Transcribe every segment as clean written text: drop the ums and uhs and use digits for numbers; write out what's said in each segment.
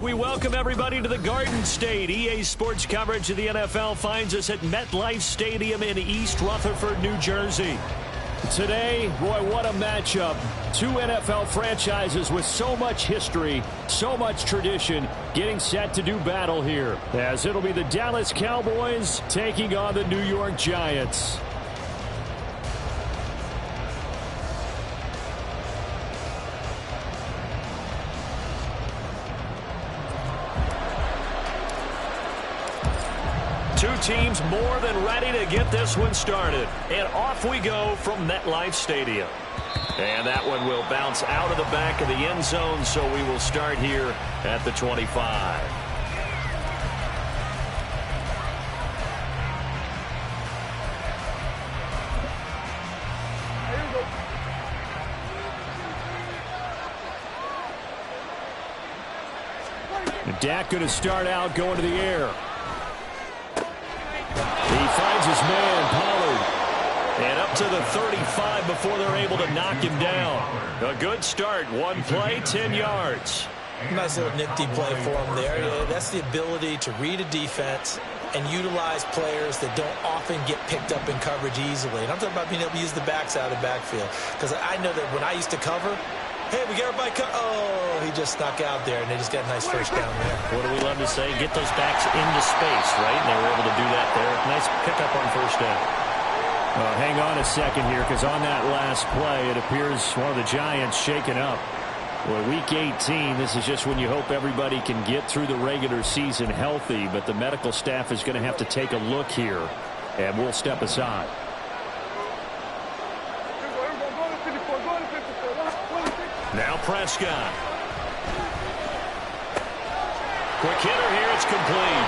We welcome everybody to the Garden State. EA Sports coverage of the NFL finds us at MetLife Stadium in East Rutherford, New Jersey. Today, boy, what a matchup. Two NFL franchises with so much history, so much tradition, getting set to do battle here, as it'll be the Dallas Cowboys taking on the New York Giants. Two teams more than ready to get this one started. And off we go from MetLife Stadium. And that one will bounce out of the back of the end zone, so we will start here at the 25. Dak going to start out going to the air. He finds his man, Pollard. And up to the 35 before they're able to knock him down. A good start. One play, 10 yards. Nice little nifty play for him there. That's the ability to read a defense and utilize players that don't often get picked up in coverage easily. And I'm talking about being able to use the backs out of the backfield. Because I know that when I used to cover, hey, we got everybody cut. Oh, he just snuck out there, and they just got a nice first down there. What do we love to say? Get those backs into space, right? And they were able to do that there. Nice pickup on first down. Hang on a second here, because on that last play, it appears one of the Giants shaken up. Well, Week 18, this is just when you hope everybody can get through the regular season healthy, but the medical staff is going to have to take a look here, and we'll step aside. Now Prescott. Quick hitter here. It's complete.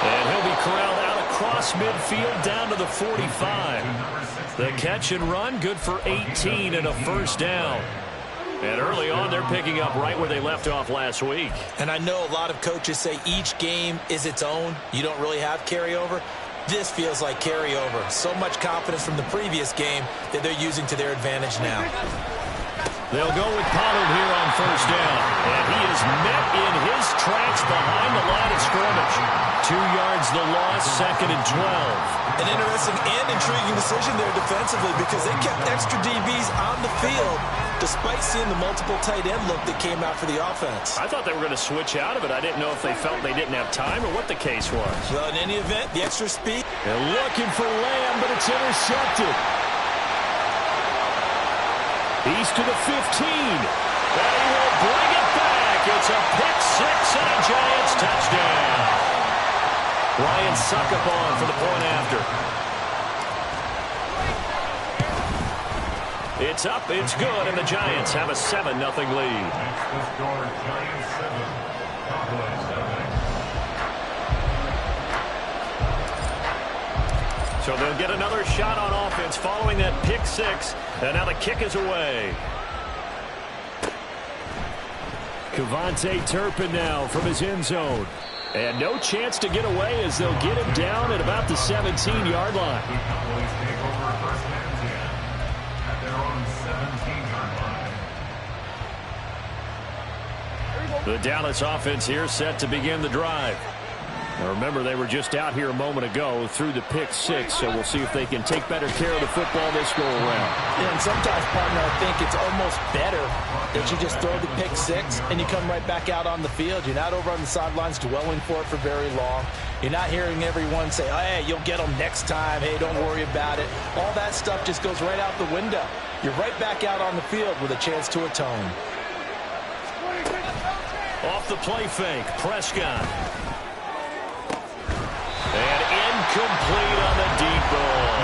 And he'll be corralled out across midfield down to the 45. The catch and run, good for 18 and a first down. And early on, they're picking up right where they left off last week. And I know a lot of coaches say each game is its own. You don't really have carryover. This feels like carryover. So much confidence from the previous game that they're using to their advantage now. They'll go with Pollard here on first down. And he is met in his tracks behind the line of scrimmage. 2 yards the loss, second and 12. An interesting and intriguing decision there defensively, because they kept extra DBs on the field despite seeing the multiple tight end look that came out for the offense. I thought they were going to switch out of it. I didn't know if they felt they didn't have time or what the case was. Well, in any event, the extra speed. They're looking for Lamb, but it's intercepted. He's to the 15. And he will bring it back. It's a pick six and a Giants touchdown. Ryan Succop for the point after. It's up, it's good, and the Giants have a 7-0 lead. So they'll get another shot on offense following that pick six. And now the kick is away. Kevontae Turpin now from his end zone. And no chance to get away as they'll get him down at about the 17-yard line. The Dallas offense here set to begin the drive. Now remember, they were just out here a moment ago through the pick six, so we'll see if they can take better care of the football this go around. Yeah, and sometimes, partner, I think it's almost better that you just throw the pick six and you come right back out on the field. You're not over on the sidelines dwelling for it for very long. You're not hearing everyone say, oh, hey, you'll get them next time. Hey, don't worry about it. All that stuff just goes right out the window. You're right back out on the field with a chance to atone. Off the play fake, Prescott. And incomplete on the deep ball.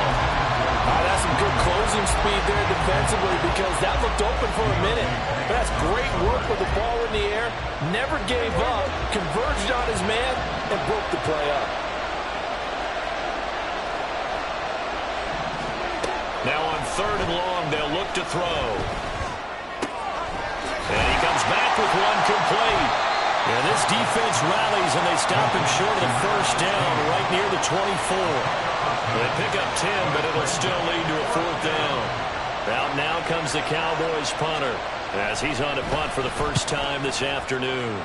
That's some good closing speed there defensively, because that looked open for a minute. But that's great work with the ball in the air. Never gave up, converged on his man, and broke the play up. Now on third and long, they'll look to throw. And he comes back with one complete. And this defense rallies, and they stop him short of the first down right near the 24. They pick up 10, but it'll still lead to a fourth down. Out now comes the Cowboys punter as he's on to punt for the first time this afternoon.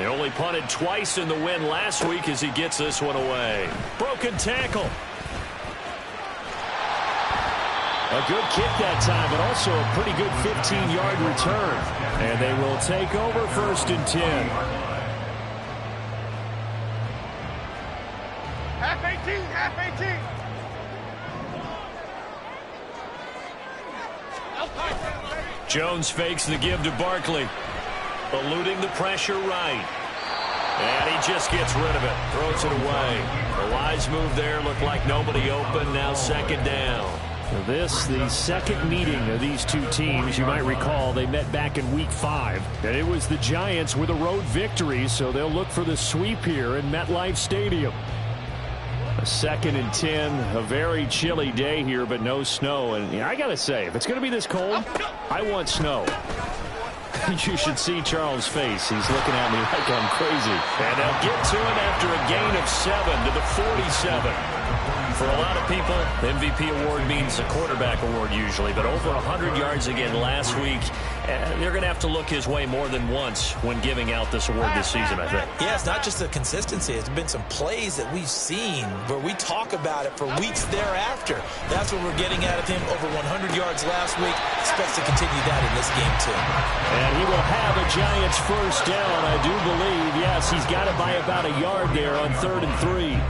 They only punted twice in the win last week as he gets this one away. Broken tackle. A good kick that time, but also a pretty good 15-yard return. And they will take over 1st and 10. Half 18, half 18. Jones fakes the give to Barkley. Eluding the pressure right. And he just gets rid of it. Throws it away. A wise move there. Looked like nobody open. Now 2nd down. This, the second meeting of these two teams. You might recall they met back in Week 5. And it was the Giants with a road victory, so they'll look for the sweep here in MetLife Stadium. A 2nd and 10, a very chilly day here, but no snow. And I got to say, if it's going to be this cold, I want snow. You should see Charles' face. He's looking at me like I'm crazy. And they'll get to it after a gain of 7 to the 47. For a lot of people, the MVP award means a quarterback award usually, but over 100 yards again last week. They're going to have to look his way more than once when giving out this award this season, I think. Yeah, it's not just the consistency. It's been some plays that we've seen where we talk about it for weeks thereafter. That's what we're getting out of him. Over 100 yards last week. Expects to continue that in this game, too. And he will have a Giants 1st down, I do believe. Yes, he's got it by about a yard there on 3rd and 3.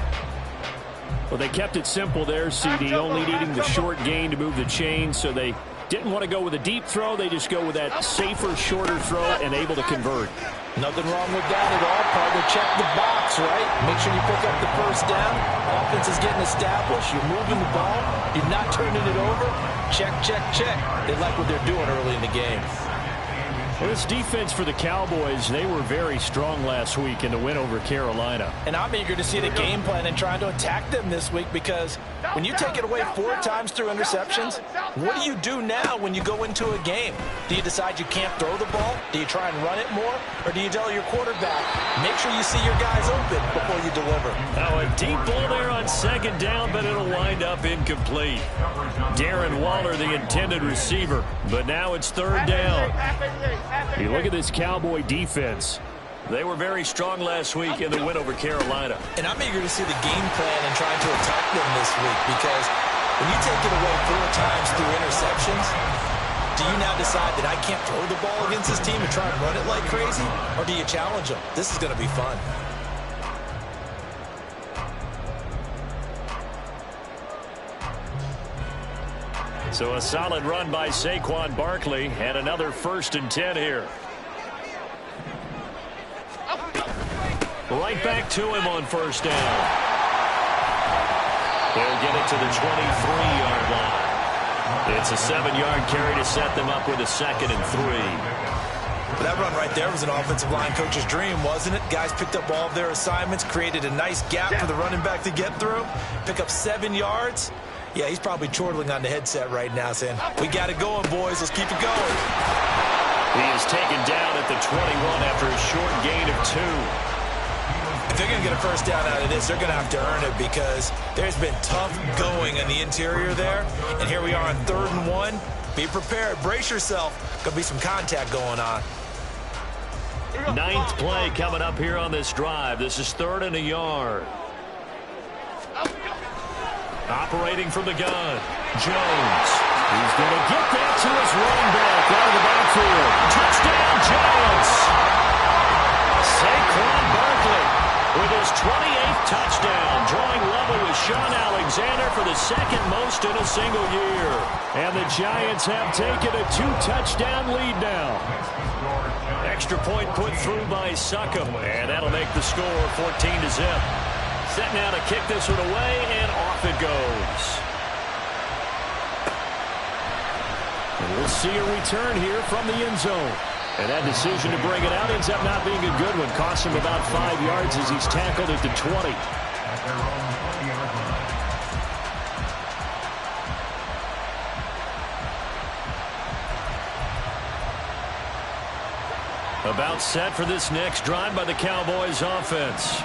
Well, they kept it simple there, CD, only needing the short gain to move the chain, so they didn't want to go with a deep throw. They just go with that safer, shorter throw and able to convert. Nothing wrong with that at all, partner. Check the box, right? Make sure you pick up the 1st down. Offense is getting established. You're moving the ball. You're not turning it over. Check, check, check. They like what they're doing early in the game. Well, this defense for the Cowboys, they were very strong last week in the win over Carolina. And I'm eager to see the game plan and trying to attack them this week, because when you take it away 4 times through interceptions, what do you do now when you go into a game? Do you decide you can't throw the ball? Do you try and run it more? Or do you tell your quarterback, make sure you see your guys open before you deliver? Now a deep ball there on 2nd down, but it'll wind up incomplete. Darren Waller, the intended receiver, but now it's 3rd down. You look at this Cowboy defense. They were very strong last week in the win over Carolina. And I'm eager to see the game plan and trying to attack them this week, because when you take it away 4 times through interceptions, do you now decide that I can't throw the ball against this team and try and run it like crazy? Or do you challenge them? This is going to be fun. So a solid run by Saquon Barkley, and another 1st and 10 here. Right back to him on 1st down. They'll get it to the 23-yard line. It's a 7-yard carry to set them up with a 2nd and 3. That run right there was an offensive line coach's dream, wasn't it? Guys picked up all of their assignments, created a nice gap for the running back to get through, pick up 7 yards. Yeah, he's probably chortling on the headset right now saying, we got it going, boys. Let's keep it going. He is taken down at the 21 after a short gain of 2. If they're going to get a 1st down out of this, they're going to have to earn it, because there's been tough going in the interior there. And here we are on 3rd and 1. Be prepared. Brace yourself. Going to be some contact going on. 9th play coming up here on this drive. This is 3rd and a yard. Operating from the gun, Jones. He's going to get that to his running back out of the backfield. Touchdown, Giants! Saquon Barkley with his 28th touchdown, drawing level with Sean Alexander for the 2nd most in a single year. And the Giants have taken a 2-touchdown lead now. Extra point put through by Succop, and that'll make the score 14-0. Set now to kick this one away, and off it goes. And we'll see a return here from the end zone. And that decision to bring it out ends up not being a good one. Costs him about 5 yards as he's tackled at the 20. About set for this next drive by the Cowboys offense.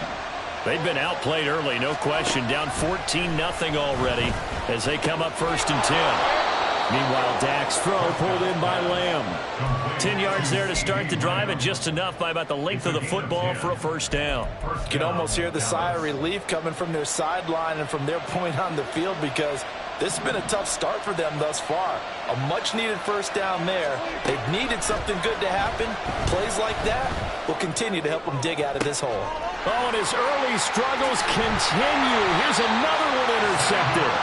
They've been outplayed early, no question. Down 14-0 already as they come up 1st and 10. Meanwhile, Dak's throw pulled in by Lamb. 10 yards there to start the drive, and just enough by about the length of the football for a first down. You can almost hear the sigh of relief coming from their sideline and from their point on the field, because this has been a tough start for them thus far. A much-needed first down there. They've needed something good to happen. Plays like that will continue to help them dig out of this hole. Oh, and his early struggles continue. Here's another one intercepted.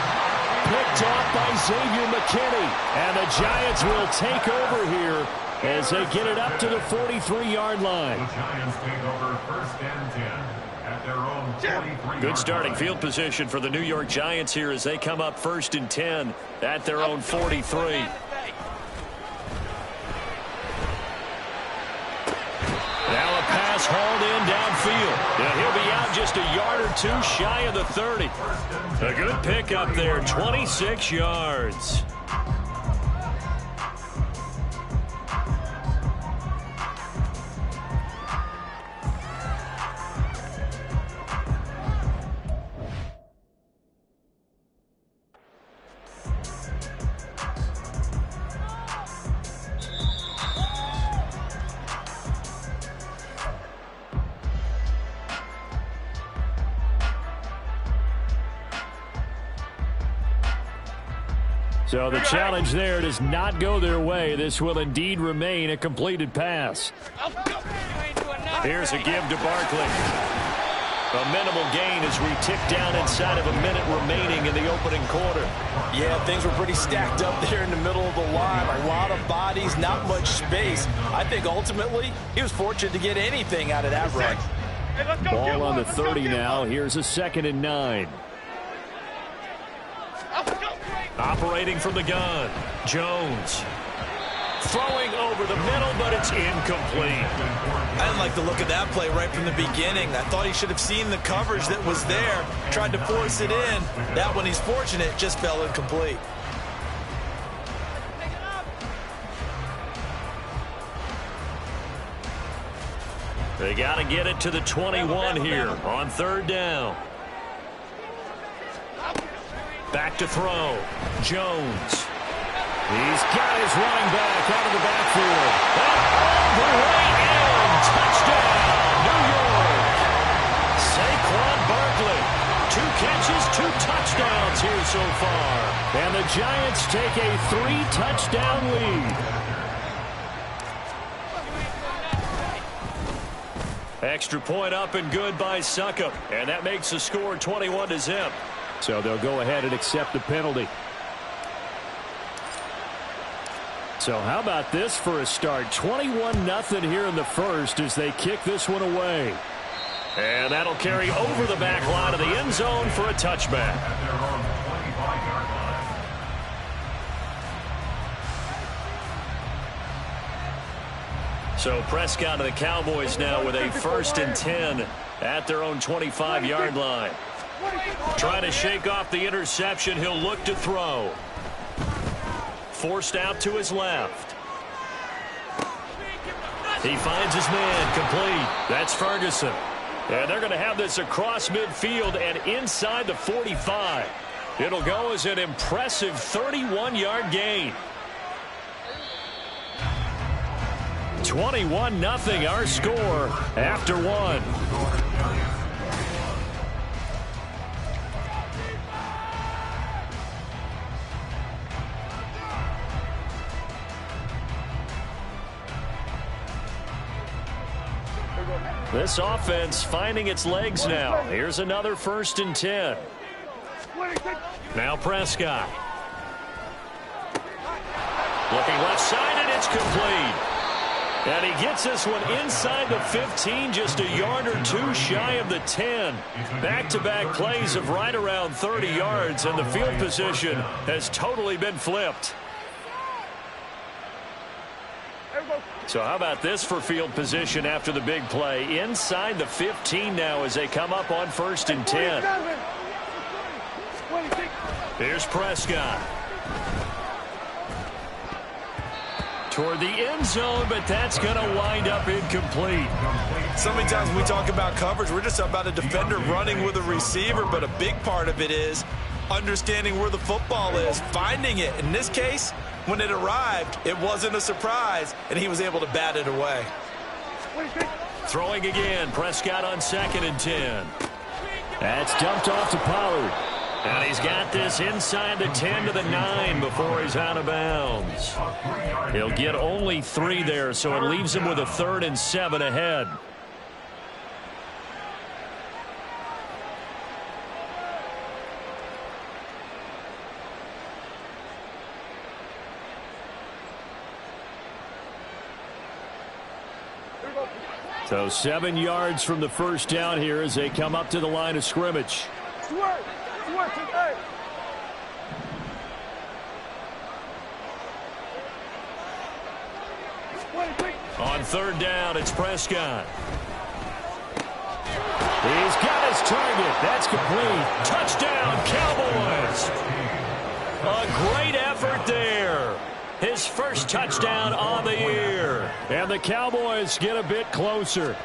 Picked off by Xavier McKinney. And the Giants will take over here as they get it up to the 43-yard line. The Giants take over first and 10 at their own 43. Good starting field position for the New York Giants here as they come up first and 10 at their own 43. Now a pass hauled in downfield. And he'll be out just a yard or two shy of the 30. A good pickup there, 26 yards. So the challenge there does not go their way. This will indeed remain a completed pass. Here's a give to Barkley. A minimal gain as we tick down inside of a minute remaining in the opening quarter. Yeah, things were pretty stacked up there in the middle of the line. A lot of bodies, not much space. I think ultimately he was fortunate to get anything out of that run. Ball on the 30 now. Here's a 2nd and 9. Operating from the gun, Jones. Throwing over the middle, but it's incomplete. I didn't like the look of that play right from the beginning. I thought he should have seen the coverage that was there, tried to force it in. That one, he's fortunate, just fell incomplete. They got to get it to the 21 here on 3rd down. Back to throw. Jones. He's got his running back out of the backfield. Up the right end. Touchdown, New York. Saquon Barkley. 2 catches, 2 touchdowns here so far. And the Giants take a 3-touchdown lead. Extra point up and good by Succop. And that makes the score 21-0. So they'll go ahead and accept the penalty. So how about this for a start? 21-0 here in the first as they kick this one away. And that'll carry over the back line of the end zone for a touchback. So Prescott and the Cowboys now with a 1st and 10 at their own 25-yard line. Trying to shake off the interception. He'll look to throw. Forced out to his left. He finds his man complete. That's Ferguson. And they're going to have this across midfield and inside the 45. It'll go as an impressive 31-yard gain. 21-0 our score after 1. This offense finding its legs now. Here's another 1st and 10. Now Prescott. Looking left side, and it's complete. And he gets this one inside the 15, just a yard or 2 shy of the 10. Back-to-back plays of right around 30 yards, and the field position has totally been flipped. So how about this for field position after the big play? Inside the 15 now as they come up on 1st and 10. Here's Prescott. Toward the end zone, but that's going to wind up incomplete. So many times when we talk about coverage, we're just about a defender running with a receiver, but a big part of it is understanding where the football is, finding it. In this case, when it arrived, it wasn't a surprise, and he was able to bat it away. Throwing again, Prescott on 2nd and 10. That's dumped off to Pollard. And he's got this inside the 10 to the 9 before he's out of bounds. He'll get only 3 there, so it leaves him with a 3rd and 7 ahead. So 7 yards from the first down here as they come up to the line of scrimmage. On 3rd down, it's Prescott. He's got his target. That's complete. Touchdown, Cowboys. A great effort there. His first touchdown on the year. And the Cowboys get a bit closer.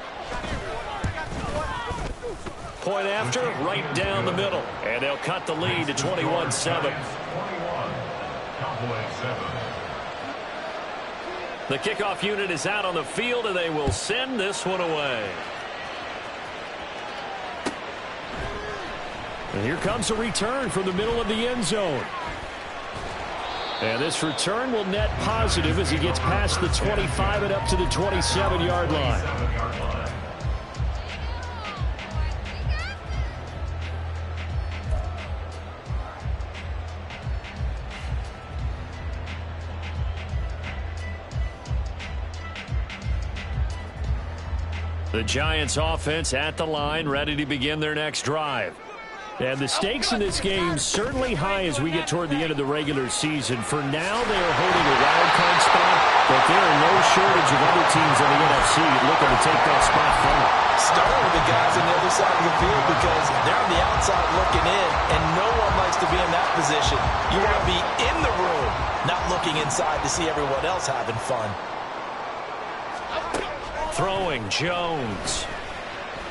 Point after, right down the middle. And they'll cut the lead to 21-7. The kickoff unit is out on the field, and they will send this one away. And here comes a return from the middle of the end zone. And this return will net positive as he gets past the 25 and up to the 27-yard line. The Giants offense at the line, ready to begin their next drive. And the stakes in this game certainly high as we get toward the end of the regular season. For now, they are holding a wild card spot, but there are no shortage of other teams in the NFC looking to take that spot from them. Starting with the guys on the other side of the field because they're on the outside looking in, and no one likes to be in that position. You want to be in the room, not looking inside to see everyone else having fun. Throwing, Jones.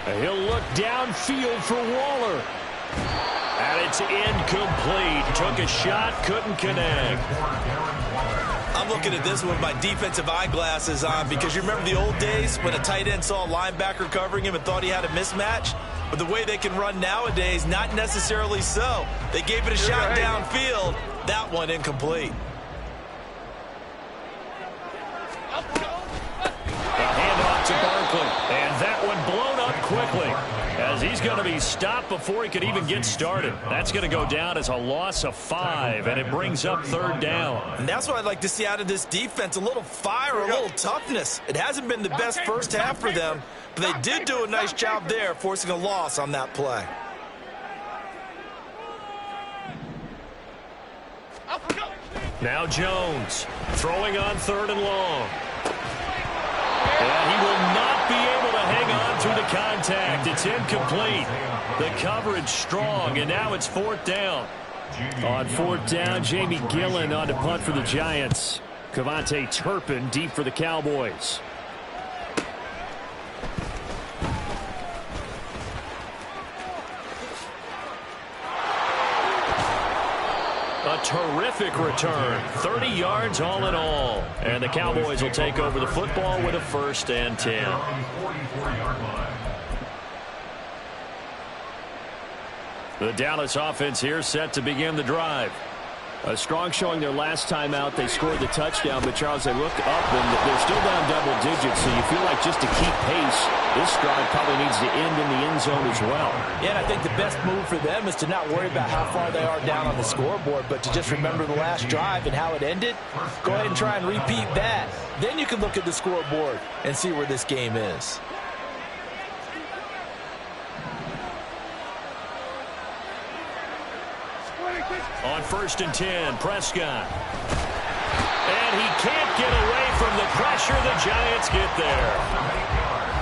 And he'll look downfield for Waller. And it's incomplete. Took a shot, couldn't connect. I'm looking at this with my defensive eyeglasses on because you remember the old days when a tight end saw a linebacker covering him and thought he had a mismatch? But the way they can run nowadays, not necessarily so. They gave it a shot downfield. That one incomplete. To Barkley, and that one blown up quickly as he's going to be stopped before he could even get started. That's going to go down as a loss of 5, and it brings up 3rd down. And that's what I'd like to see out of this defense, a little fire, a little toughness. It hasn't been the best first half for them, but they did do a nice job there, forcing a loss on that play. Now Jones throwing on 3rd and long. And he will not be able to hang on through the contact. It's incomplete. The coverage strong, and now it's 4th down. On 4th down, Jamie Gillen on to punt for the Giants. Kevontae Turpin deep for the Cowboys. A terrific return. 30 yards all in all. And the Cowboys will take over the football with a 1st and 10. The Dallas offense here set to begin the drive. A strong showing their last time out. They scored the touchdown, but Charles, they look up and they're still down double digits, so you feel like just to keep pace, this drive probably needs to end in the end zone as well. Yeah, and I think the best move for them is to not worry about how far they are down on the scoreboard, but to just remember the last drive and how it ended. Go ahead and try and repeat that. Then you can look at the scoreboard and see where this game is. On 1st and 10, Prescott. And he can't get away from the pressure. The Giants get there.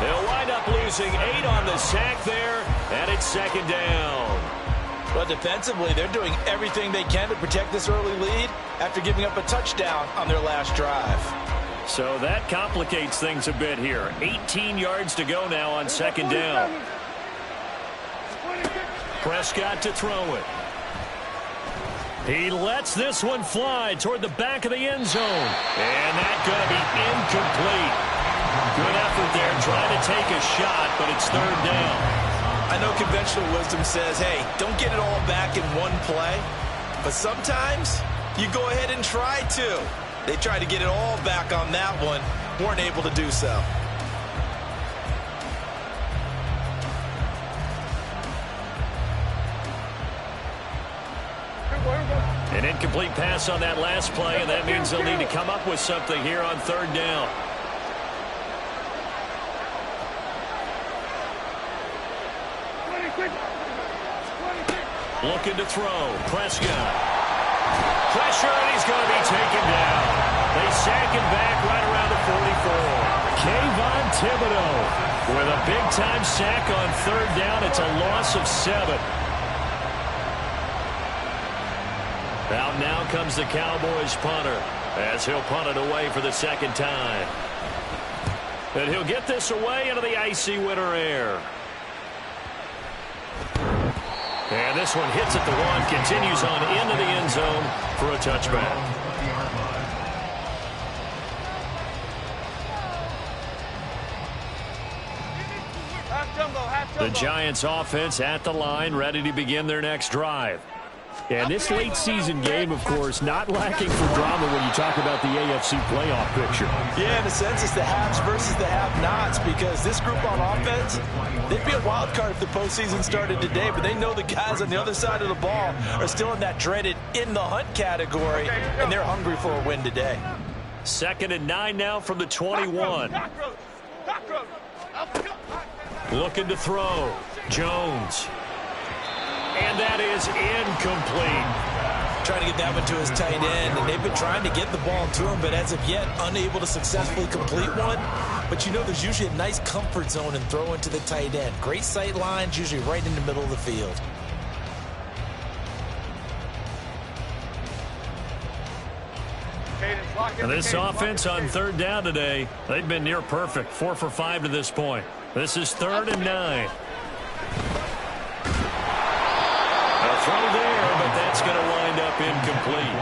They'll wind up losing 8 on the sack there, and it's 2nd down. But defensively, they're doing everything they can to protect this early lead after giving up a touchdown on their last drive. So that complicates things a bit here. 18 yards to go now on 2nd down. Prescott to throw it. He lets this one fly toward the back of the end zone. And that's going to be incomplete. Good effort there trying to take a shot, but it's third down. I know conventional wisdom says, hey, don't get it all back in one play. But sometimes you go ahead and try to. They tried to get it all back on that one. Weren't able to do so. An incomplete pass on that last play, and that means they'll need to come up with something here on third down. Looking to throw. Prescott. Pressure, and he's going to be taken down. They sack him back right around the 44. Kayvon Thibodeau with a big-time sack on third down. It's a loss of 7. Out now comes the Cowboys punter as he'll punt it away for the second time. And he'll get this away into the icy winter air. And this one hits at the 1, continues on into the end zone for a touchback. The Giants offense at the line, ready to begin their next drive. And this late season game, of course, not lacking for drama when you talk about the AFC playoff picture. Yeah, in a sense, it's the haves versus the have-nots, because this group on offense, they'd be a wild card if the postseason started today, but they know the guys on the other side of the ball are still in that dreaded in-the-hunt category, and they're hungry for a win today. 2nd and 9 now from the 21. Looking to throw. Jones. And that is incomplete. Trying to get that one to his tight end, and they've been trying to get the ball to him, but as of yet, unable to successfully complete one. But you know, there's usually a nice comfort zone in throwing to the tight end. Great sight lines, usually right in the middle of the field. And this offense on third down today, they've been near perfect. 4 for 5 to this point. This is 3rd and 9. Throw there, but that's going to wind up incomplete.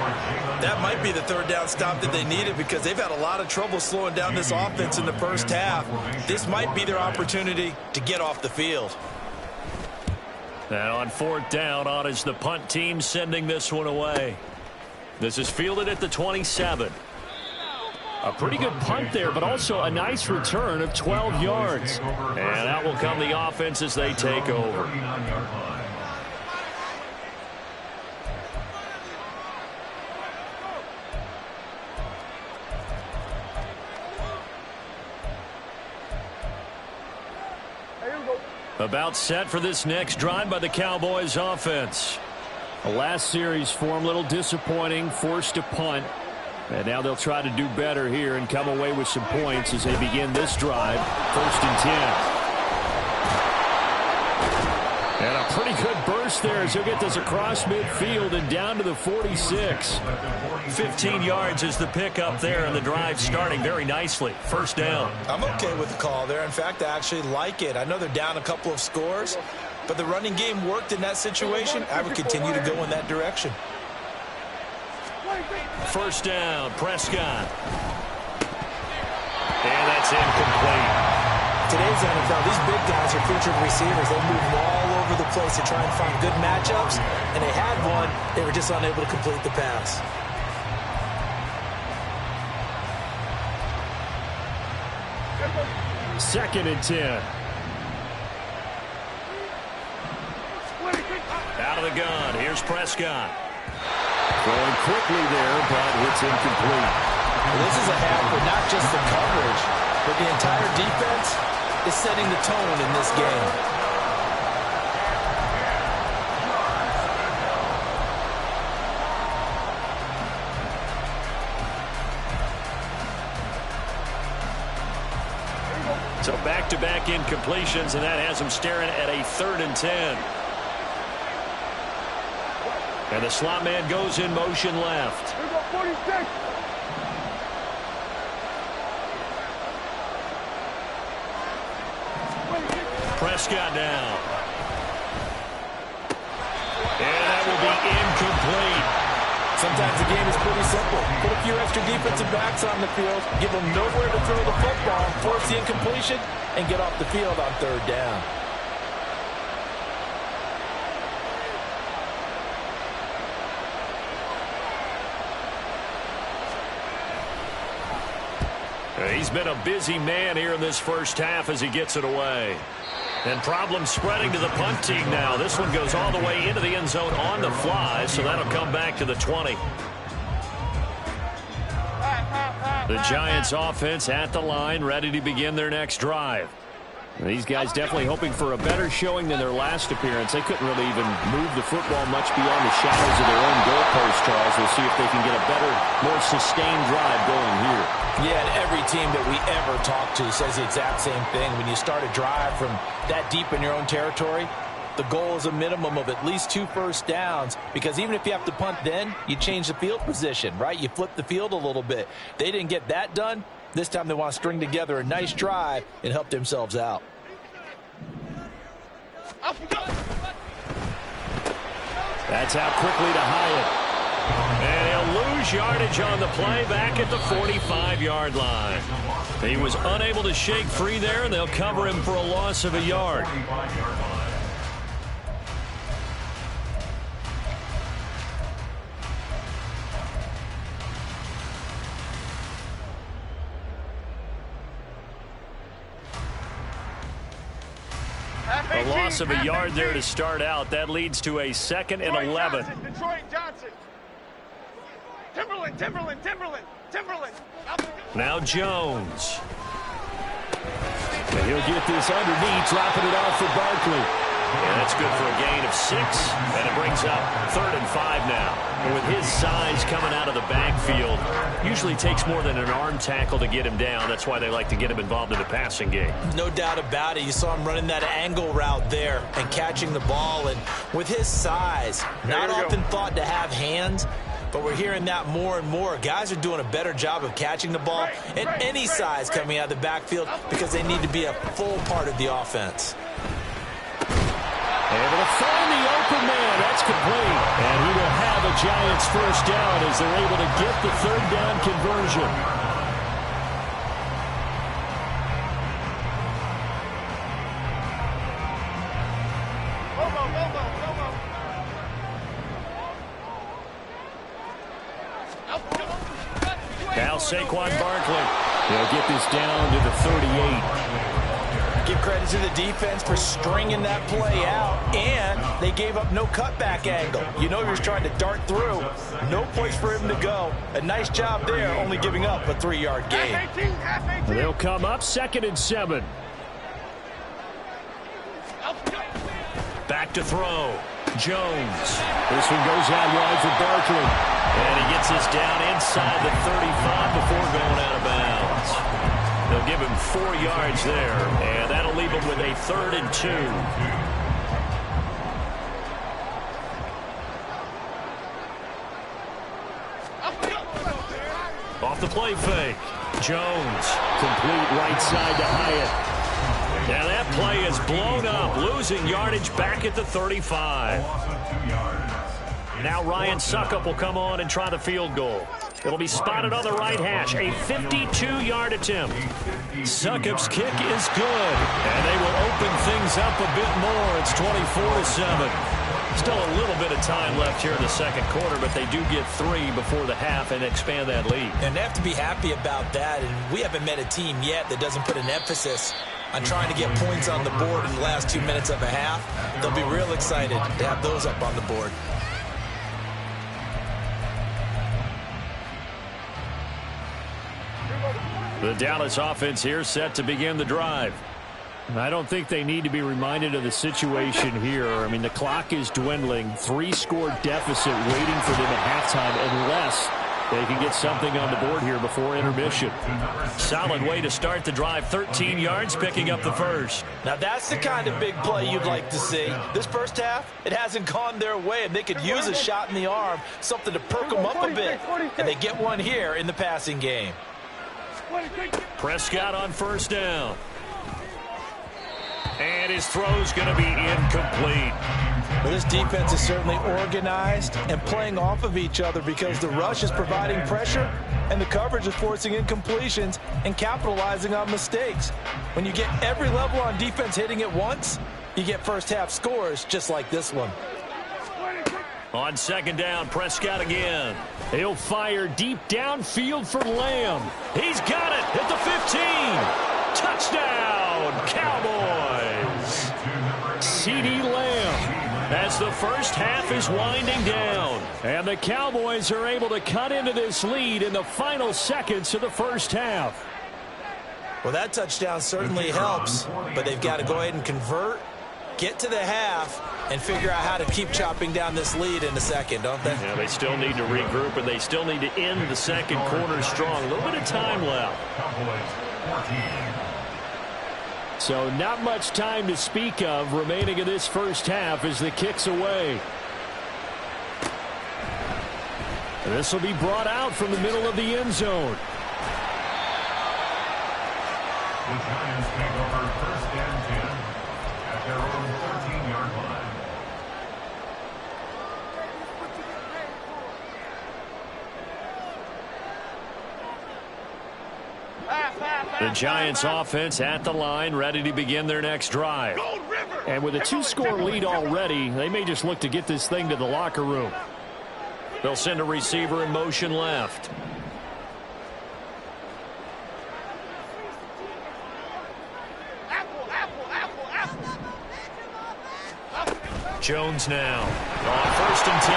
That might be the third down stop that they needed, because they've had a lot of trouble slowing down this offense in the first half. This might be their opportunity to get off the field. Now on 4th down, on is the punt team sending this one away. This is fielded at the 27. A pretty good punt there, but also a nice return of 12 yards. And out will come the offense as they take over. About set for this next drive by the Cowboys offense. The last series for them, a little disappointing, forced to punt. And now they'll try to do better here and come away with some points as they begin this drive. 1st and 10. And a pretty good burst there as he'll get this across midfield and down to the 46. 15 yards is the pickup there, and the drive starting very nicely. 1st down. I'm okay with the call there. In fact, I actually like it. I know they're down a couple of scores, but the running game worked in that situation. I would continue to go in that direction. 1st down, Prescott. And that's incomplete. Today's NFL, these big guys are featured receivers. They move all over the place to try and find good matchups, and they had one. They were just unable to complete the pass. Second and 10. Out of the gun, here's Prescott. Going quickly there, but it's incomplete. Well, this is a half with not just the coverage, but the entire defense is setting the tone in this game. So back-to-back incompletions, and that has them staring at a 3rd and 10. And the slot man goes in motion left. Prescott down. And that will be incomplete. Sometimes the game is pretty simple. Put a few extra defensive backs on the field, give them nowhere to throw the football, force the incompletion, and get off the field on third down. He's been a busy man here in this first half as he gets it away. And problems spreading to the punt team now. This one goes all the way into the end zone on the fly, so that'll come back to the 20. The Giants offense at the line, ready to begin their next drive. These guys definitely hoping for a better showing than their last appearance. They couldn't really even move the football much beyond the shadows of their own goalpost, Charles. We'll see if they can get a better, more sustained drive going here. Yeah, and every team that we ever talk to says the exact same thing. When you start a drive from that deep in your own territory, the goal is a minimum of at least 2 first downs, because even if you have to punt then, you change the field position, right? You flip the field a little bit. They didn't get that done. This time they want to string together a nice drive and help themselves out. That's out quickly to Hyatt. And he'll lose yardage on the play back at the 45-yard line. He was unable to shake free there, and they'll cover him for a loss of a yard. A loss of a yard there to start out. That leads to a 2nd and 11. Detroit Johnson. Timberland. Now Jones. And he'll get this underneath, dropping it off for Barkley. And that's good for a gain of 6, and it brings up 3rd and 5 now. And with his size coming out of the backfield, usually takes more than an arm tackle to get him down. That's why they like to get him involved in the passing game. No doubt about it. You saw him running that angle route there and catching the ball. And with his size, not often thought to have hands, but we're hearing that more and more. Guys are doing a better job of catching the ball at any size coming out of the backfield because they need to be a full part of the offense. Able to find the open man. That's complete. And he will have a Giants first down as they're able to get the 3rd down conversion. Now Saquon Barkley. They'll get this down to the 38. Give credit to the defense for stringing that play out, and they gave up no cutback angle. You know he was trying to dart through. No place for him to go. A nice job there, only giving up a 3-yard gain. They'll come up 2nd and 7. Back to throw. Jones. This one goes out wide for Barkley. And he gets this down inside the 35 before going out of bounds. They'll give him 4 yards there, and that'll leave him with a 3rd and 2. Off the play fake. Jones. Complete right side to Hyatt. And that play is blown up, losing yardage back at the 35. Now Ryan Suckup will come on and try the field goal. It'll be spotted on the right hash, a 52-yard attempt. Suckup's kick is good, and they will open things up a bit more. It's 24-7. Still a little bit of time left here in the second quarter, but they do get 3 before the half and expand that lead. And they have to be happy about that, and we haven't met a team yet that doesn't put an emphasis on trying to get points on the board in the last 2 minutes of a half. They'll be real excited to have those up on the board. The Dallas offense here set to begin the drive. I don't think they need to be reminded of the situation here. I mean, the clock is dwindling. 3-score deficit waiting for them at halftime unless they can get something on the board here before intermission. Solid way to start the drive. 13 yards, picking up the first. Now that's the kind of big play you'd like to see. This first half, it hasn't gone their way, and they could use a shot in the arm, something to perk them up a bit. And they get one here in the passing game. Prescott on first down. And his throw's going to be incomplete. Well, this defense is certainly organized and playing off of each other because the rush is providing pressure and the coverage is forcing incompletions and capitalizing on mistakes. When you get every level on defense hitting at once, you get first half scores just like this one. On second down, Prescott again. He'll fire deep downfield for Lamb. He's got it at the 15. Touchdown, Cowboys. CeeDee Lamb as the first half is winding down. And the Cowboys are able to cut into this lead in the final seconds of the first half. Well, that touchdown certainly helps, but they've got to go ahead and convert, get to the half, and figure out how to keep chopping down this lead in the second, don't they? Yeah, they still need to regroup, and they still need to end the second quarter strong. A little bit of time left. So not much time to speak of remaining in this first half as the kick's away. This will be brought out from the middle of the end zone. The Giants take over first and 10 at their own 13-yard line. The Giants offense at the line, ready to begin their next drive. And with a two-score lead already, they may just look to get this thing to the locker room. They'll send a receiver in motion left. Jones now on first and 10.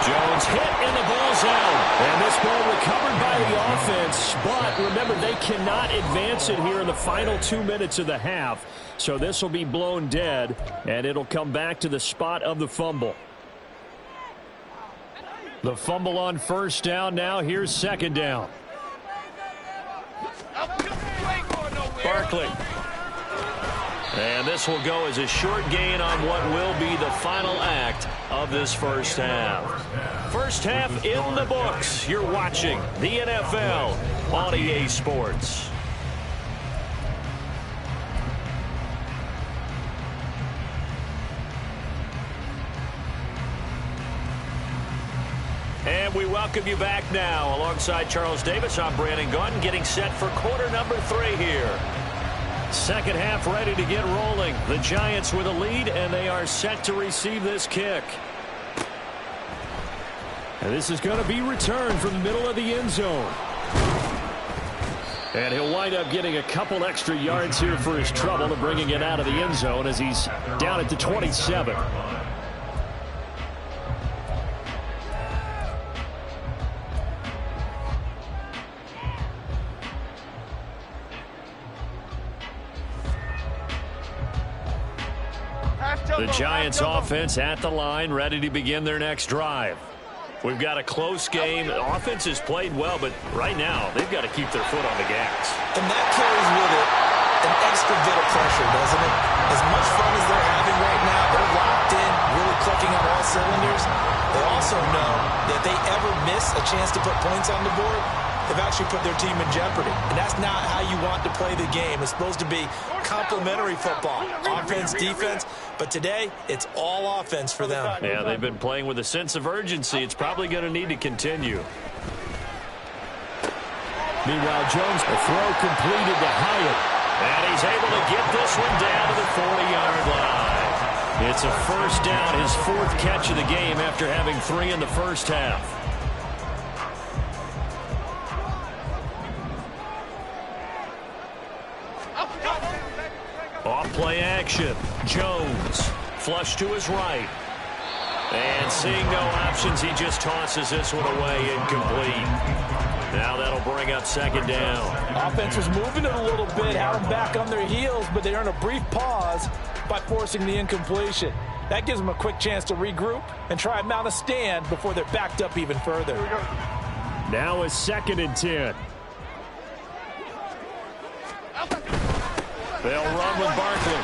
Jones hit and the ball's out. And this ball recovered by the offense. But remember, they cannot advance it here in the final 2 minutes of the half. So this will be blown dead, and it'll come back to the spot of the fumble. The fumble on first down now. Here's second down. Barkley. And this will go as a short gain on what will be the final act of this first half. First half in the books. You're watching the NFL on EA Sports. And we welcome you back now. Alongside Charles Davis, I'm Brandon Gaudin, getting set for quarter number 3 here. Second half ready to get rolling. The Giants with a lead, and they are set to receive this kick. And this is going to be returned from the middle of the end zone. And he'll wind up getting a couple extra yards here for his trouble and bringing it out of the end zone as he's down at the 27. The Giants offense at the line, ready to begin their next drive. We've got a close game. The offense has played well, but right now they've got to keep their foot on the gas. And that carries with it an extra bit of pressure, doesn't it? As much fun as they're having right now, they're locked in, really clicking on all cylinders. They also know that if they ever miss a chance to put points on the board, they've actually put their team in jeopardy. And that's not how you want to play the game. It's supposed to be complementary football, offense, defense. But today, it's all offense for them. Yeah, they've been playing with a sense of urgency. It's probably going to need to continue. Meanwhile, Jones, the throw completed to Hyatt. And he's able to get this one down to the 40-yard line. It's a first down, his 4th catch of the game after having 3 in the first half. Off play action. Jones flush to his right. And seeing no options, he just tosses this one away, incomplete. Now that'll bring up second down. Offense was moving it a little bit, had them back on their heels, but they earn a brief pause by forcing the incompletion. That gives them a quick chance to regroup and try and mount a stand before they're backed up even further. Now a 2nd and 10. They'll run with Barkley.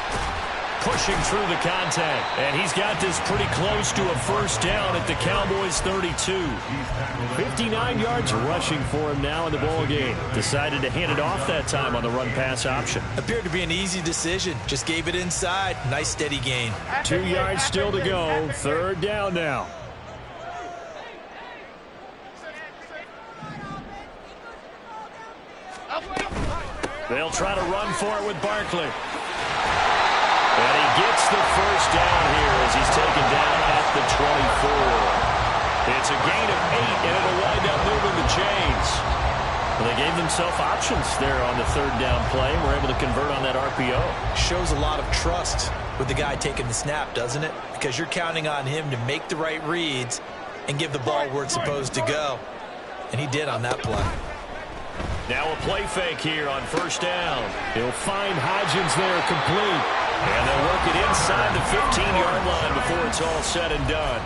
pushing through the contact. And he's got this pretty close to a first down at the Cowboys' 32. 59 yards rushing for him now in the ball game. Decided to hand it off that time on the run-pass option. Appeared to be an easy decision. Just gave it inside. Nice steady gain. 2 yards still to go. Third down now. They'll try to run for it with Barkley. And he gets the first down here as he's taken down at the 24. It's a gain of 8, and it'll wind up moving the chains. Well, they gave themselves options there on the third down play, and were able to convert on that RPO. Shows a lot of trust with the guy taking the snap, doesn't it? Because you're counting on him to make the right reads and give the ball where it's supposed to go. And he did on that play. Now a play fake here on first down. He'll find Hodgins there complete. And they'll work it inside the 15-yard line before it's all said and done.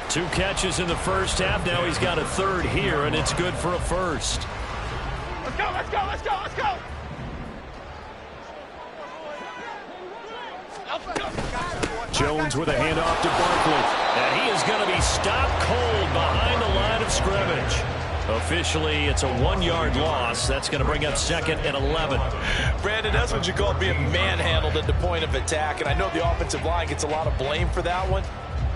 2 catches in the first half. Now he's got a third here, and it's good for a first. Let's go, let's go, let's go, let's go. Jones with a handoff to Barkley. And he is going to be stopped cold behind the line of scrimmage. Officially, it's a 1-yard loss. That's going to bring up second and 11. Brandon, that's what you call being manhandled at the point of attack. And I know the offensive line gets a lot of blame for that one.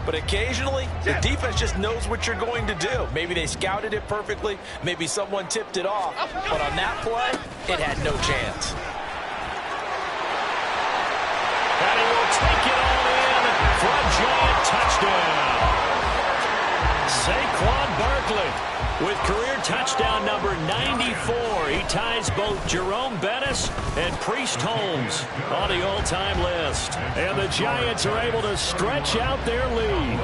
But occasionally, the defense just knows what you're going to do. Maybe they scouted it perfectly. Maybe someone tipped it off. But on that play, it had no chance. And he will take it all in for a giant touchdown. Saquon Barkley with career touchdown number 94. He ties both Jerome Bettis and Priest Holmes on the all-time list. And the Giants are able to stretch out their lead.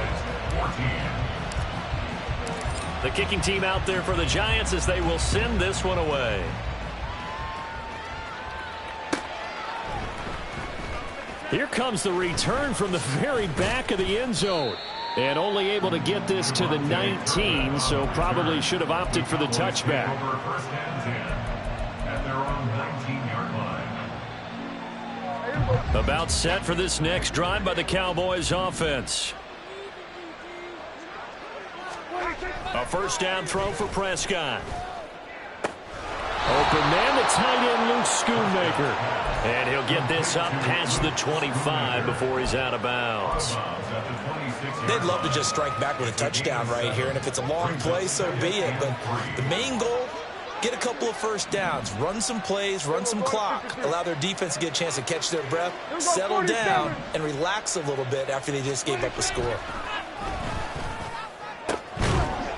The kicking team out there for the Giants as they will send this one away. Here comes the return from the very back of the end zone. And only able to get this to the 19, so probably should have opted for the touchback. About set for this next drive by the Cowboys offense. A first down throw for Prescott. Open man, the tight end, Luke Schoonmaker. And he'll get this up past the 25 before he's out of bounds. They'd love to just strike back with a touchdown right here, and if it's a long play, so be it. But the main goal, get a couple of first downs, run some plays, run some clock, allow their defense to get a chance to catch their breath, settle down, and relax a little bit after they just gave up a score.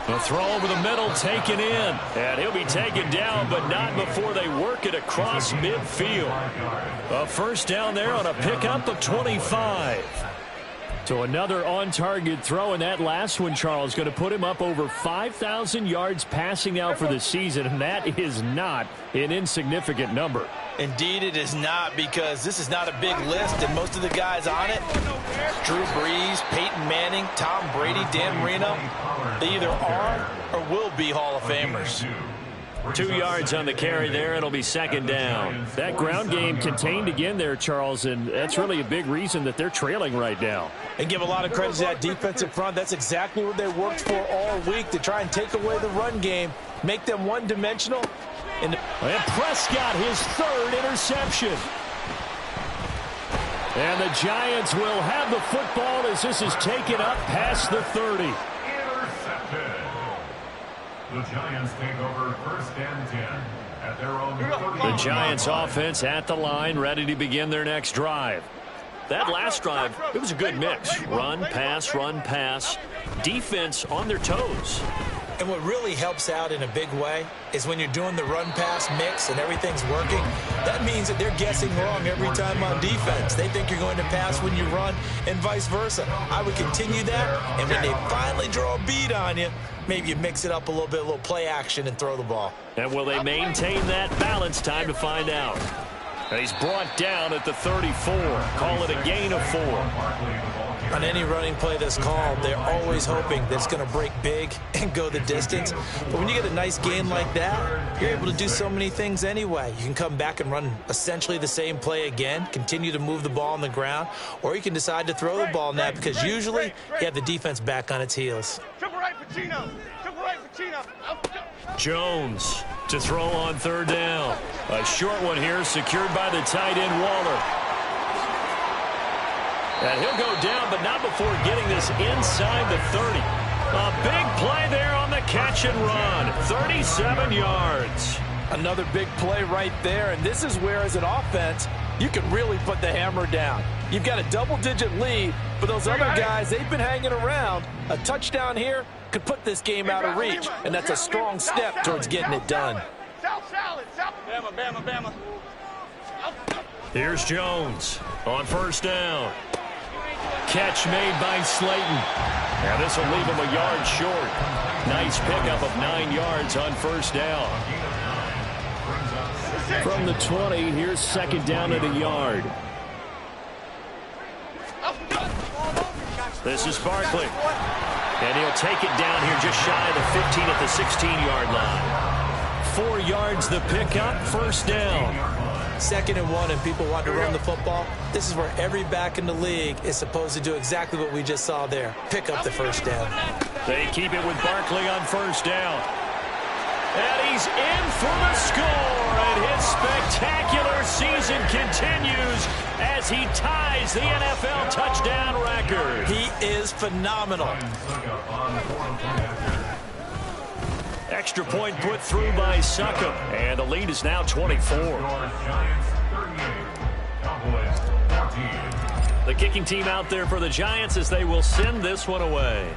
A throw over the middle taken in. And he'll be taken down, but not before they work it across midfield. A first down there on a pickup of 25. So another on-target throw, and that last one, Charles, going to put him up over 5,000 yards passing out for the season, and that is not an insignificant number. Indeed it is not, because this is not a big list, and most of the guys on it, Drew Brees, Peyton Manning, Tom Brady, Dan Marino, they either are or will be Hall of Famers. 2 yards on the carry there. It'll be second down. That ground game contained again there, Charles, and that's really a big reason that they're trailing right now. And give a lot of credit to that defensive front. That's exactly what they worked for all week, to try and take away the run game, make them one-dimensional. And Prescott, his third interception. And the Giants will have the football as this is taken up past the 30. Intercepted. The Giants take over first and 10 at their own 30. The Giants offense at the line, ready to begin their next drive. That last drive, it was a good mix. Run, pass, defense on their toes. And what really helps out in a big way is when you're doing the run-pass mix and everything's working, that means that they're guessing wrong every time on defense. They think you're going to pass when you run and vice versa. I would continue that, and when they finally draw a bead on you, maybe you mix it up a little bit, a little play action, and throw the ball. And will they maintain that balance? Time to find out. And he's brought down at the 34. Call it a gain of 4. On any running play that's called, they're always hoping that it's going to break big and go the distance. But when you get a nice gain like that, you're able to do so many things anyway. You can come back and run essentially the same play again, continue to move the ball on the ground, or you can decide to throw the ball now because usually you have the defense back on its heels. Triple right, Pacino. Triple right, Pacino. Jones to throw on 3rd down. A short one here, secured by the tight end Waller. And he'll go down, but not before getting this inside the 30. A big play there on the catch and run. 37 yards. Another big play right there, and this is where, as an offense, you can really put the hammer down. You've got a double-digit lead, but those other guys, they've been hanging around. A touchdown here could put this game out of reach, and that's a strong step towards getting it done. South salad. South. Bama, Bama, Bama. Here's Jones on 1st down. Catch made by Slayton. Now this will leave him a yard short. Nice pickup of 9 yards on 1st down. From the 20, here's 2nd down at a yard. This is Barkley. And he'll take it down here just shy of the 15 at the 16-yard line. 4 yards the pickup, 1st down. 2nd and 1, and people want to run the football. This is where every back in the league is supposed to do exactly what we just saw there. Pick up the 1st down. They keep it with Barkley on 1st down. And he's in for the score, and his spectacular season continues as he ties the NFL touchdown record. He is phenomenal. Extra point put through by Succop, and the lead is now 24. The kicking team out there for the Giants as they will send this one away.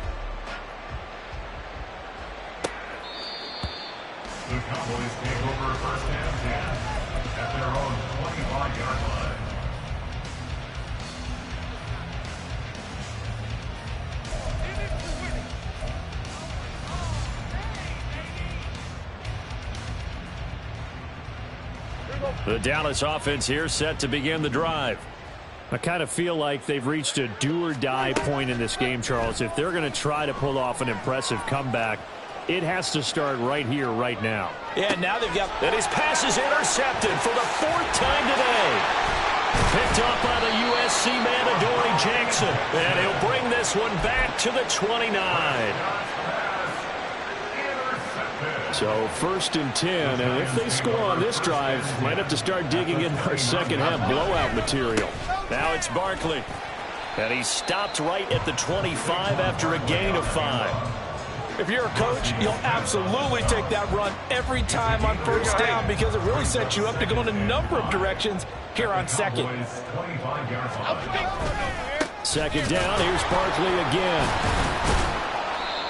The Cowboys take over 1st and 10 at their own 25-yard line. The Dallas offense here set to begin the drive. I kind of feel like they've reached a do-or-die point in this game, Charles. If they're going to try to pull off an impressive comeback, it has to start right here, right now. Yeah, now they've got... And his pass is intercepted for the 4th time today. Picked up by the USC man, Adoree Jackson. And he'll bring this one back to the 29. So 1st and 10, and if they score on this drive, might have to start digging in our second half blowout material. Now it's Barkley. And he's stopped right at the 25 after a gain of 5. If you're a coach, you'll absolutely take that run every time on 1st down because it really sets you up to go in a number of directions here on 2nd. 2nd down, here's Barkley again.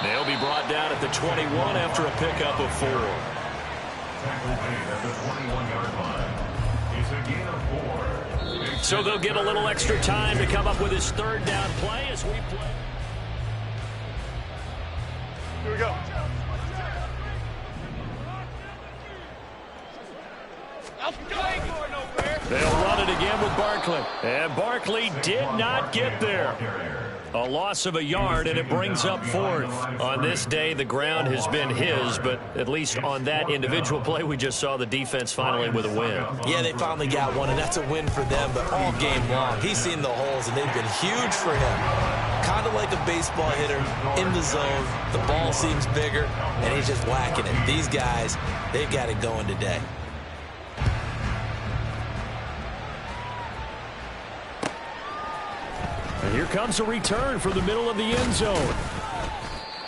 They'll be brought down at the 21 after a pickup of 4. So they'll get a little extra time to come up with his 3rd down play as we play. Here we go. They'll run it again with Barkley. And Barkley did not get there. A loss of a yard, and it brings up 4th. On this day, the ground has been his, but at least on that individual play, we just saw the defense finally with a win. Yeah, they finally got one, and that's a win for them, but all game long, he's seen the holes, and they've been huge for him. Kind of like a baseball hitter in the zone. The ball seems bigger, and he's just whacking it. These guys, they've got it going today. And here comes a return from the middle of the end zone.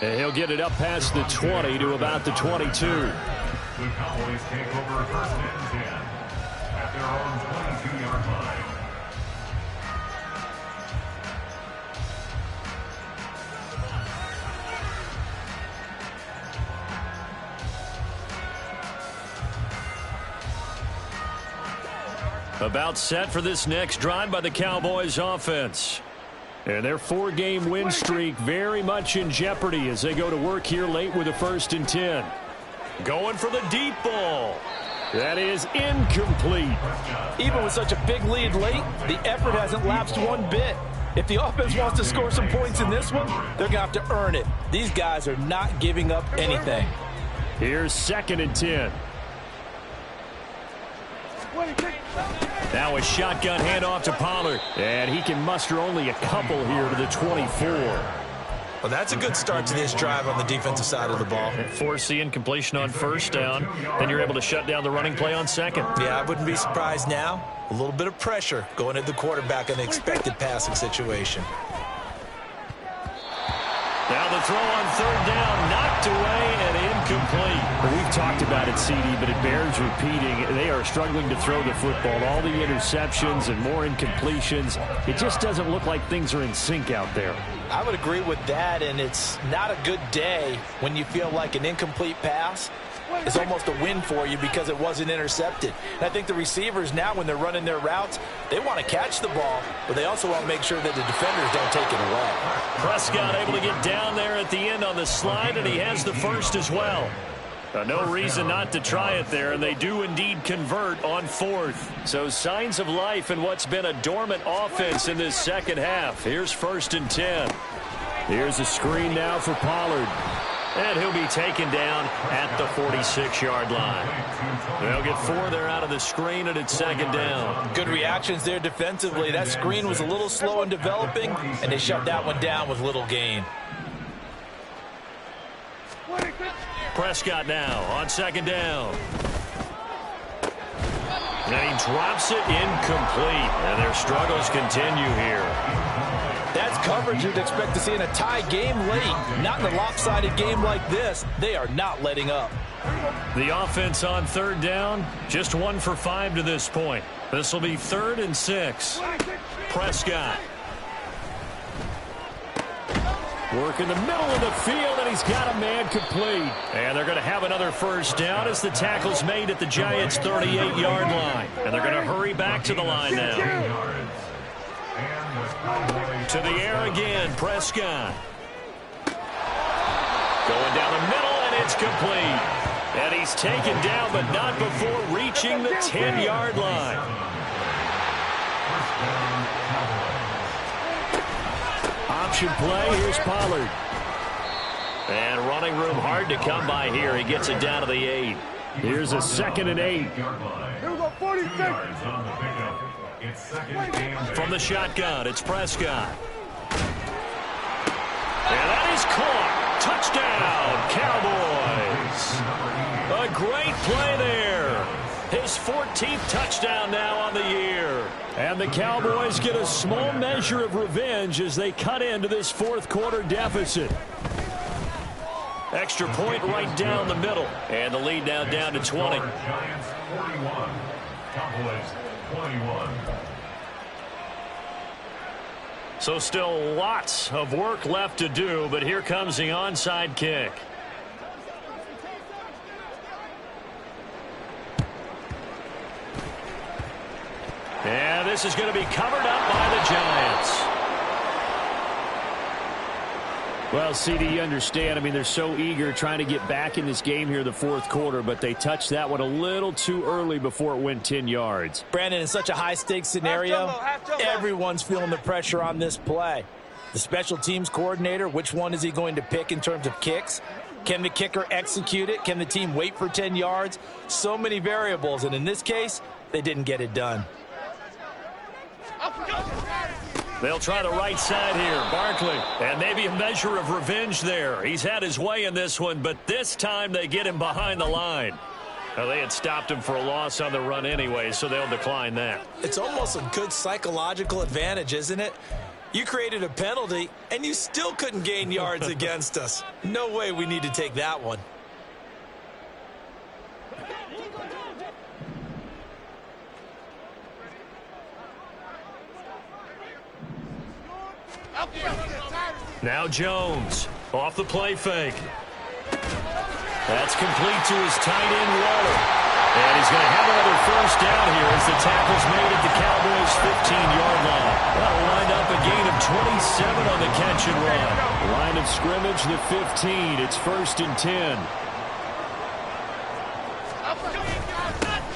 And he'll get it up past the 20 to about the 22. The Cowboys take over 1st and 10 at their own 22-yard line. About set for this next drive by the Cowboys offense. And their 4-game win streak very much in jeopardy as they go to work here late with a 1st and 10. Going for the deep ball. That is incomplete. Even with such a big lead late, the effort hasn't lapsed one bit. If the offense wants to score some points in this one, they're going to have to earn it. These guys are not giving up anything. Here's 2nd and 10. Now a shotgun handoff to Pollard. And he can muster only a couple here to the 24. Well, that's a good start to this drive on the defensive side of the ball. Force the incompletion on 1st down. Then you're able to shut down the running play on 2nd. Yeah, I wouldn't be surprised now. A little bit of pressure going at the quarterback in an expected passing situation. Now the throw on 3rd down, knocked away and incomplete. Well, we've talked about it, CD, but it bears repeating. They are struggling to throw the football. All the interceptions and more incompletions. It just doesn't look like things are in sync out there. I would agree with that, and it's not a good day when you feel like an incomplete pass is almost a win for you because it wasn't intercepted. And I think the receivers now, when they're running their routes, they want to catch the ball, but they also want to make sure that the defenders don't take it away. Prescott able to get down there at the end on the slide, and he has the 1st as well. No reason not to try it there, and they do indeed convert on 4th. So signs of life in what's been a dormant offense in this 2nd half. Here's 1st and 10. Here's a screen now for Pollard. And he'll be taken down at the 46-yard line. They'll get 4 there out of the screen, and it's 2nd down. Good reactions there defensively. That screen was a little slow in developing, and they shut that one down with little gain. Prescott now on 2nd down. And he drops it incomplete. And their struggles continue here. That's coverage you'd expect to see in a tie game late. Not in a lopsided game like this. They are not letting up. The offense on 3rd down, just 1 for 5 to this point. This will be 3rd and 6. Prescott. Work in the middle of the field, and he's got a man complete. And they're going to have another 1st down as the tackle's made at the Giants' 38-yard line. And they're going to hurry back to the line now. To the air again, Prescott. Going down the middle, and it's complete. And he's taken down, but not before reaching the 10-yard line. Option play, here's Pollard. And running room hard to come by here. He gets it down to the 8. Here's a 2nd and 8. From the shotgun, it's Prescott. And that is caught. Touchdown, Cowboys. A great play there. His 14th touchdown now on the year. And the Cowboys get a small measure of revenge as they cut into this 4th quarter deficit. Extra point right down the middle. And the lead now down to 20. Giants 41, Cowboys 21. So still lots of work left to do, but here comes the onside kick. And this is going to be covered up by the Giants. Well, CD, you understand. I mean, they're so eager trying to get back in this game here the 4th quarter, but they touched that one a little too early before it went 10 yards. Brandon, in such a high-stakes scenario, everyone's feeling the pressure on this play. The special teams coordinator, which one is he going to pick in terms of kicks? Can the kicker execute it? Can the team wait for 10 yards? So many variables, and in this case, they didn't get it done. They'll try the right side here. Barkley. And maybe a measure of revenge there. He's had his way in this one, but this time they get him behind the line. Now, they had stopped him for a loss on the run anyway, so they'll decline that. It's almost a good psychological advantage, isn't it? You created a penalty, and you still couldn't gain yards against us. No way we need to take that one. Now Jones off the play fake. That's complete to his tight end Waller. And he's going to have another 1st down here as the tackle's made at the Cowboys' 15-yard line. That'll wind up a gain of 27 on the catch and run. Line of scrimmage, the 15. It's 1st and 10.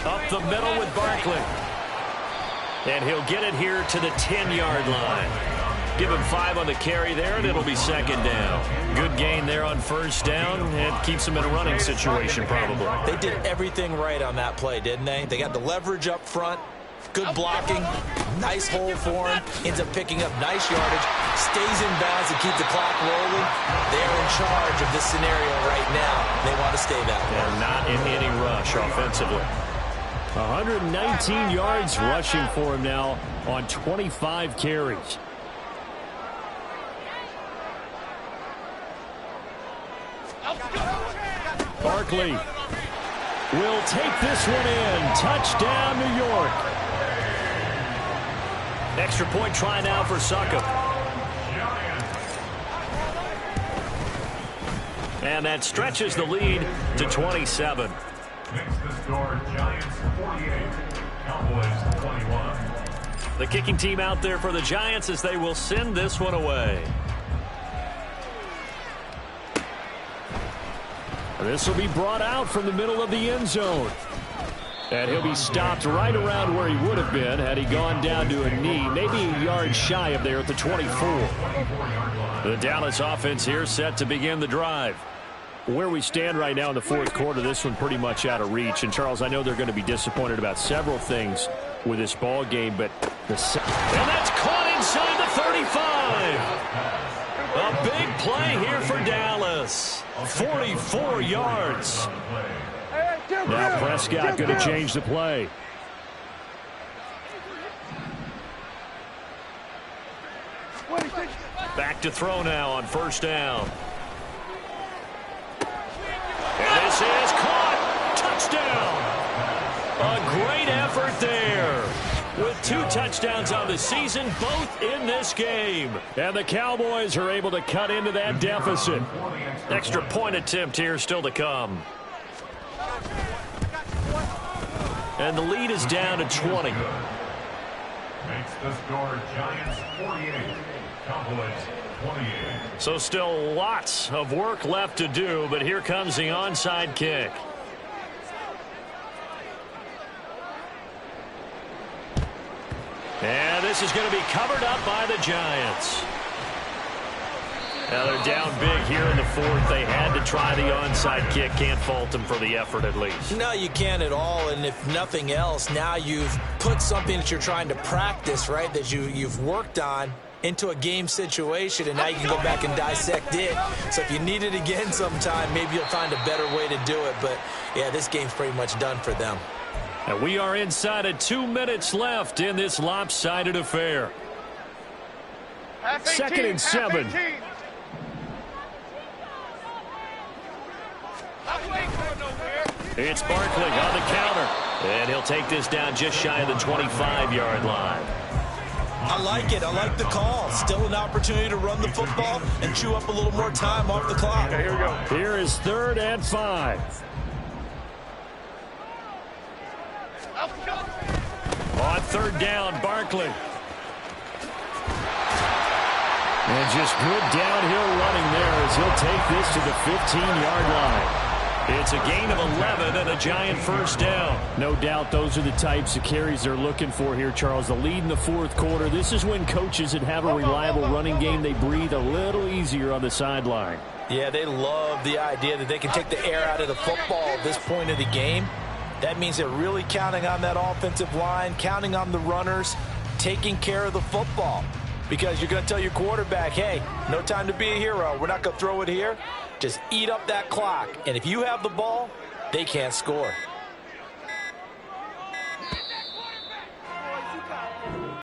Up the middle with Barkley. And he'll get it here to the 10-yard line. Give him 5 on the carry there, and it'll be second down. Good gain there on first down, and keeps him in a running situation probably. They did everything right on that play, didn't they? They got the leverage up front, good blocking, nice hole for him, ends up picking up nice yardage, stays in bounds to keep the clock rolling. They're in charge of this scenario right now. They want to stay that way. And not in any rush offensively. 119 yards rushing for him now on 25 carries. Barkley will take this one in. Touchdown, New York. Extra point try now for Succop. And that stretches the lead to 27. Makes the score Giants 48, Cowboys 21. The kicking team out there for the Giants as they will send this one away. This will be brought out from the middle of the end zone. And he'll be stopped right around where he would have been had he gone down to a knee, maybe a yard shy of there at the 24. The Dallas offense here set to begin the drive. Where we stand right now in the fourth quarter, this one pretty much out of reach. And, Charles, I know they're going to be disappointed about several things with this ball game, but the... And that's caught inside the 35. A big play here for Dallas. 44 yards. Now Prescott going to change the play. Back to throw now on first down. And this is caught. Touchdown. A great effort there. With 2 touchdowns on the season, both in this game. And the Cowboys are able to cut into that deficit. Extra point attempt here still to come. And the lead is down to 20. Makes the score Giants 48, Cowboys 28. So still lots of work left to do, but here comes the onside kick. And this is going to be covered up by the Giants. Now they're down big here in the fourth. They had to try the onside kick. Can't fault them for the effort at least. No, you can't at all. And if nothing else, now you've put something that you're trying to practice, right, that you've worked on into a game situation, and now you can go back and dissect it. So if you need it again sometime, maybe you'll find a better way to do it. But, yeah, this game's pretty much done for them. And we are inside of 2 minutes left in this lopsided affair. Second and 7. It's Barkley on the counter. And he'll take this down just shy of the 25-yard line. I like it. I like the call. Still an opportunity to run the football and chew up a little more time off the clock. Okay, here we go. Here is 3rd and 5. On 3rd down, Barkley. And just good downhill running there as he'll take this to the 15-yard line. It's a gain of 11 and a Giant first down. No doubt those are the types of carries they're looking for here, Charles. The lead in the fourth quarter. This is when coaches that have a reliable running game, they breathe a little easier on the sideline. Yeah, they love the idea that they can take the air out of the football at this point of the game. That means they're really counting on that offensive line, counting on the runners, taking care of the football. Because you're going to tell your quarterback, hey, no time to be a hero. We're not going to throw it here. Just eat up that clock. And if you have the ball, they can't score.